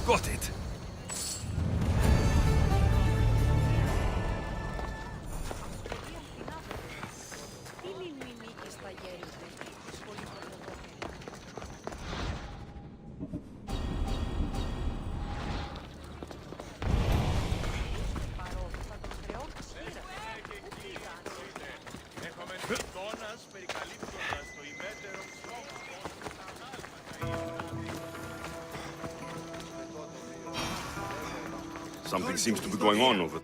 Got it. Something seems to be going on over...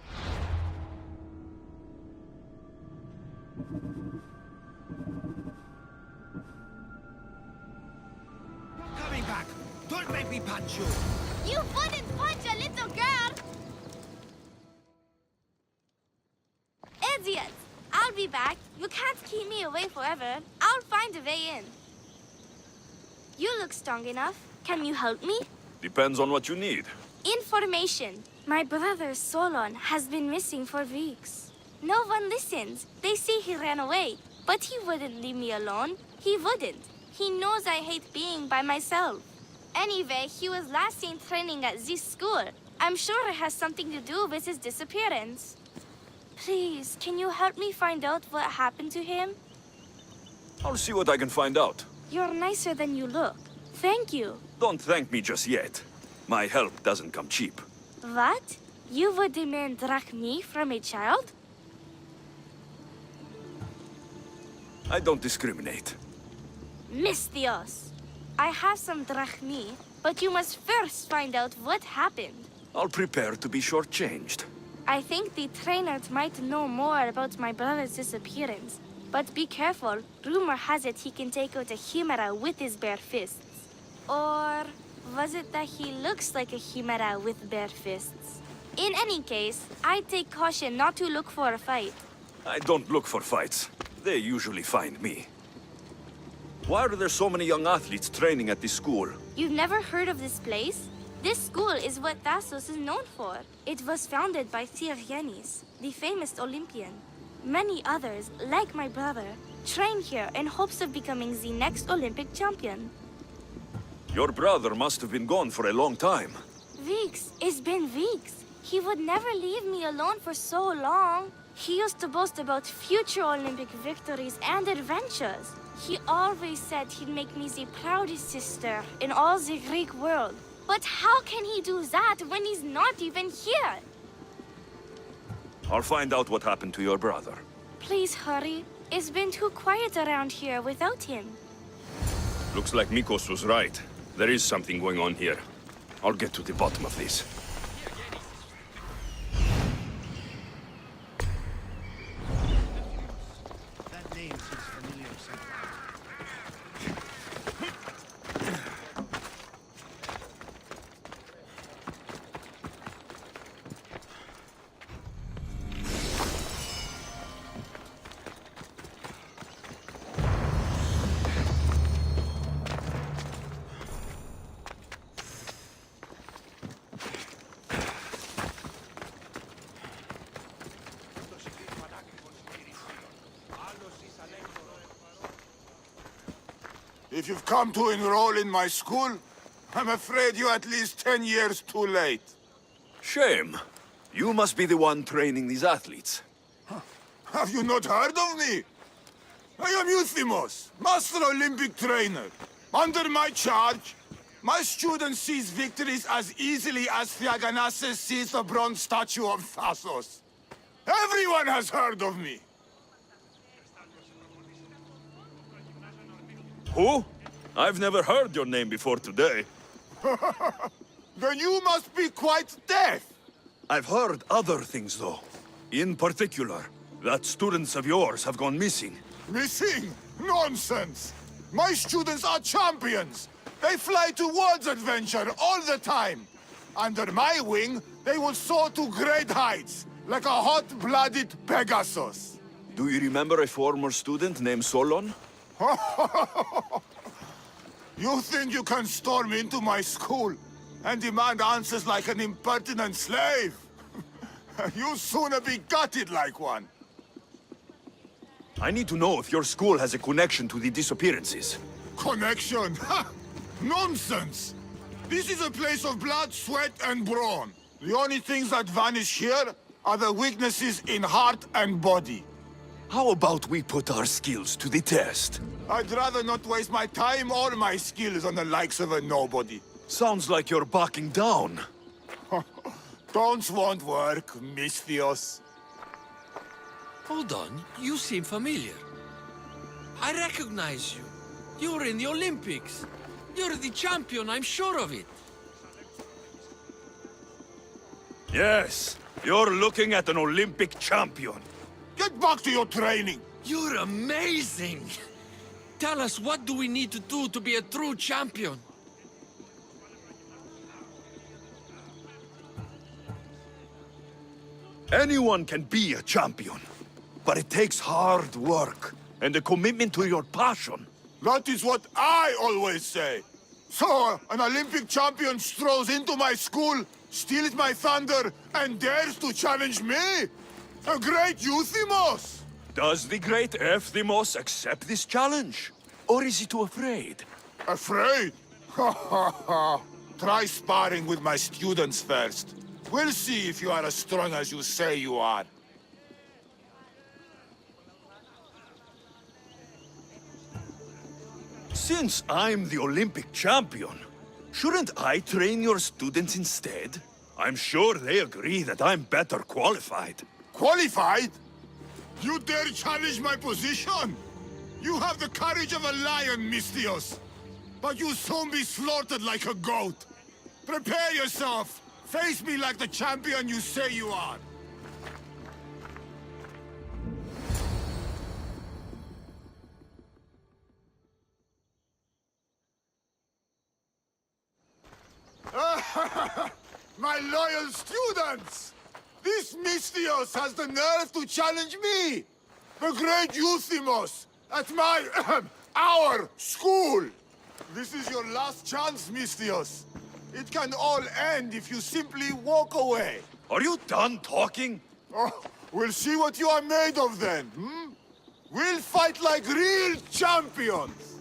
Coming back! Don't make me punch you! You wouldn't punch a little girl! Idiots! I'll be back. You can't keep me away forever. I'll find a way in. You look strong enough. Can you help me? Depends on what you need. Information. My brother Solon has been missing for weeks. No one listens. They say he ran away. But he wouldn't leave me alone. He wouldn't. He knows I hate being by myself. Anyway, he was last seen training at this school. I'm sure it has something to do with his disappearance. Please, can you help me find out what happened to him? I'll see what I can find out. You're nicer than you look. Thank you. Don't thank me just yet. My help doesn't come cheap. What? You would demand drachmi from a child? I don't discriminate. Mistios. I have some drachmi, but you must first find out what happened. I'll prepare to be shortchanged. I think the trainers might know more about my brother's disappearance. But be careful. Rumor has it he can take out a Chimera with his bare fists. Or was it that he looks like a Chimera with bare fists? In any case, I'd take caution not to look for a fight. I don't look for fights. They usually find me. Why are there so many young athletes training at this school? You've never heard of this place? This school is what Thassos is known for. It was founded by Thyrianis, the famous Olympian. Many others, like my brother, train here in hopes of becoming the next Olympic champion. Your brother must have been gone for a long time. Weeks. It's been weeks. He would never leave me alone for so long. He used to boast about future Olympic victories and adventures. He always said he'd make me the proudest sister in all the Greek world. But how can he do that when he's not even here? I'll find out what happened to your brother. Please hurry. It's been too quiet around here without him. Looks like Mikos was right. There is something going on here. I'll get to the bottom of this. That name seems familiar somehow. If you've come to enroll in my school, I'm afraid you're at least 10 years too late. Shame. You must be the one training these athletes. Have you not heard of me? I am Euthymos, Master Olympic Trainer. Under my charge, my student sees victories as easily as Theaganasses sees the bronze statue of Thassos. Everyone has heard of me. Who? I've never heard your name before today. Then you must be quite deaf. I've heard other things, though. In particular, that students of yours have gone missing. Missing? Nonsense! My students are champions! They fly towards adventure all the time! Under my wing, they will soar to great heights, like a hot-blooded Pegasus. Do you remember a former student named Solon? You think you can storm into my school and demand answers like an impertinent slave? You'll sooner be gutted like one. I need to know if your school has a connection to the disappearances. Connection? Ha! Nonsense! This is a place of blood, sweat, and brawn. The only things that vanish here are the weaknesses in heart and body. How about we put our skills to the test? I'd rather not waste my time or my skills on the likes of a nobody. Sounds like you're backing down. Taunts won't work, Misthios. Hold on, you seem familiar. I recognize you. You're in the Olympics. You're the champion, I'm sure of it. Yes, you're looking at an Olympic champion. Get back to your training. You're amazing! Tell us, what do we need to do to be a true champion? Anyone can be a champion, but it takes hard work and a commitment to your passion. That is what I always say. So, an Olympic champion strolls into my school, steals my thunder, and dares to challenge me? A great Euthymos! Does the great Euthymos accept this challenge? Or is he too afraid? Afraid? Ha ha ha! Try sparring with my students first. We'll see if you are as strong as you say you are. Since I'm the Olympic champion, shouldn't I train your students instead? I'm sure they agree that I'm better qualified. Qualified? You dare challenge my position? You have the courage of a lion, Misthios. But you'll soon be slaughtered like a goat. Prepare yourself. Face me like the champion you say you are. My loyal students! This Misthios has the nerve to challenge me! The great Euthymos! At my... our school! This is your last chance, Misthios. It can all end if you simply walk away. Are you done talking? Oh, we'll see what you are made of then, hmm? We'll fight like real champions!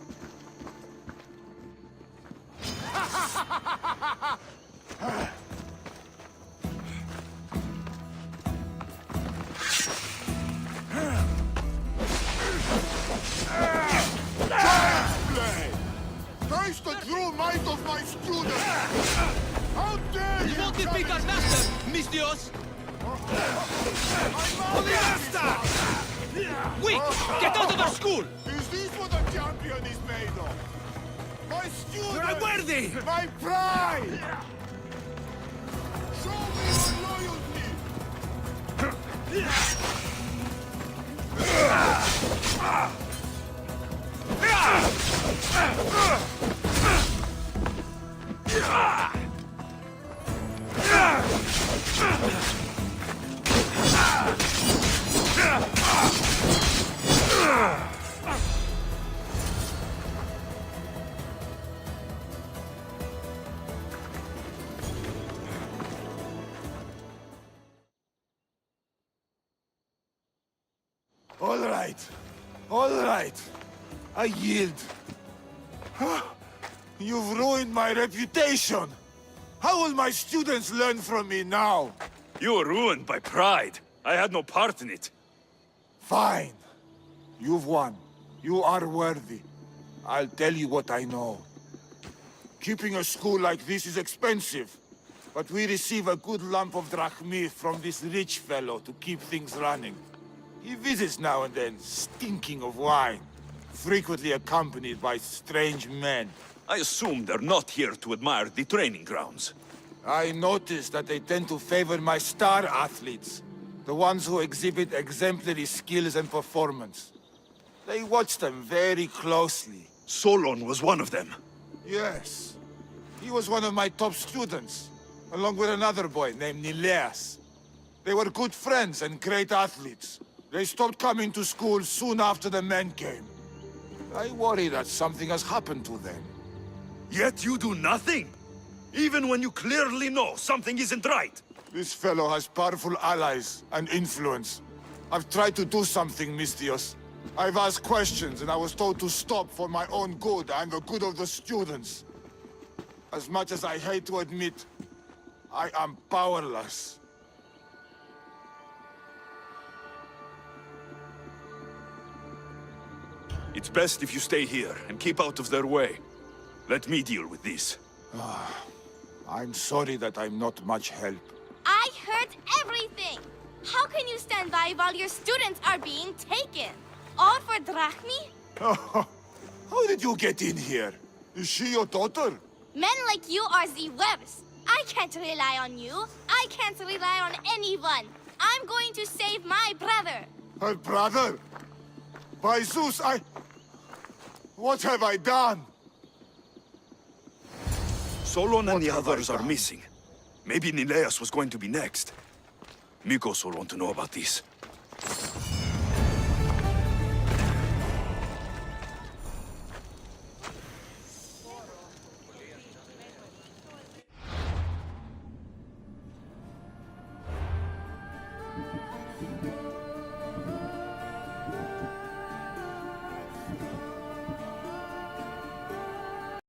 Taste the true might of my students! How dare you! Won't defeat our master, Misthios! Wait! Get out of our school! Is this what a champion is made of? My students! You're unworthy! My pride! Show me your loyalty! All right. I yield. You've ruined my reputation. How will my students learn from me now? You were ruined by pride. I had no part in it. Fine. You've won. You are worthy. I'll tell you what I know. Keeping a school like this is expensive, but we receive a good lump of drachmi from this rich fellow to keep things running. He visits now and then, stinking of wine, frequently accompanied by strange men. I assume they're not here to admire the training grounds. I noticed that they tend to favor my star athletes, the ones who exhibit exemplary skills and performance. They watch them very closely. Solon was one of them. Yes. He was one of my top students, along with another boy named Nileas. They were good friends and great athletes. They stopped coming to school soon after the men came. I worry that something has happened to them. Yet you do nothing? Even when you clearly know something isn't right? This fellow has powerful allies and influence. I've tried to do something, Misthios. I've asked questions and I was told to stop for my own good and the good of the students. As much as I hate to admit, I am powerless. It's best if you stay here and keep out of their way. Let me deal with this. I'm sorry that I'm not much help. I heard everything! How can you stand by while your students are being taken? All for drachmi? How did you get in here? Is she your daughter? Men like you are the webs. I can't rely on you. I can't rely on anyone. I'm going to save my brother. Her brother? By Zeus, what have I done? Solon and What the have I others are done? missing. Maybe Nileas was going to be next. Mikos will want to know about this.